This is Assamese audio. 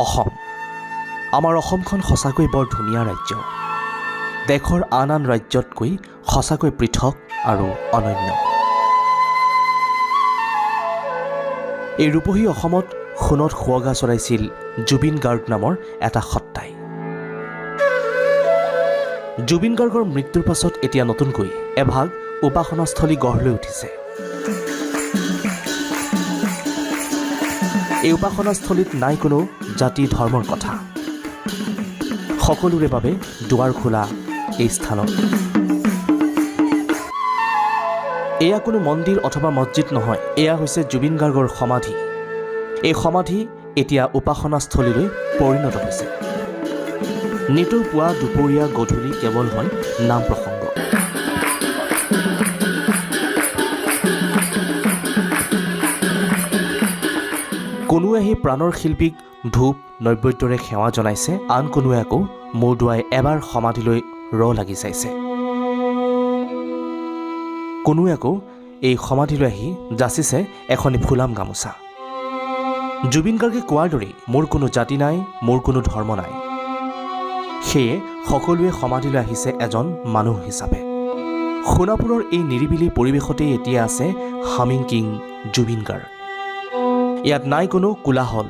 অসম আমাৰ অসমখন সঁচাকৈ বৰ ধুনীয়া ৰাজ্য। দেশৰ আন আন ৰাজ্যতকৈ সঁচাকৈ পৃথক আৰু অনন্য। এই ৰূপহী অসমত সোণত সুৱগা চৰাইছিল জুবিন গাৰ্গ নামৰ এটা সত্তাই। জুবিন গাৰ্গৰ মৃত্যুৰ পাছত এতিয়া নতুনকৈ এভাগ উপাসনাস্থলী গঢ় লৈ উঠিছে। এই উপাসনাস্থলীত নাই কোনো জাতি ধৰ্মৰ কথা। সকলোৰে বাবে দুৱাৰ খোলা এই স্থানত। এয়া কোনো মন্দিৰ অথবা মছজিদ নহয়, এয়া হৈছে জুবিন গাৰ্গৰ সমাধি। এই সমাধি এতিয়া উপাসনাস্থলীলৈ পৰিণত হৈছে। নিতৌ পুৱা দুপৰীয়া গধূলি কেৱল হয় নাম প্ৰসংগ। কোনোৱে আহি প্ৰাণৰ শিল্পীক ধূপ নৈবেদ্যৰে সেৱা জনাইছে, আন কোনোৱে আকৌ মূৰ দুৱাই এবাৰ সমাধিলৈ লাগি চাইছে। কোনোৱে আকৌ এই সমাধিলৈ আহি যাচিছে এখনি ফুলাম গামোচা। জুবিন গাৰ্গে কোৱাৰ দৰেই মোৰ কোনো জাতি নাই, মোৰ কোনো ধৰ্ম নাই। সেয়ে সকলোৱে সমাধিলৈ আহিছে এজন মানুহ হিচাপে। সোণাপুৰৰ এই নিৰিবিলি পৰিৱেশতেই এতিয়া আছে হামিং কিং জুবিন গাৰ্গ। ইয়াত নাই কোনো কোলাহল,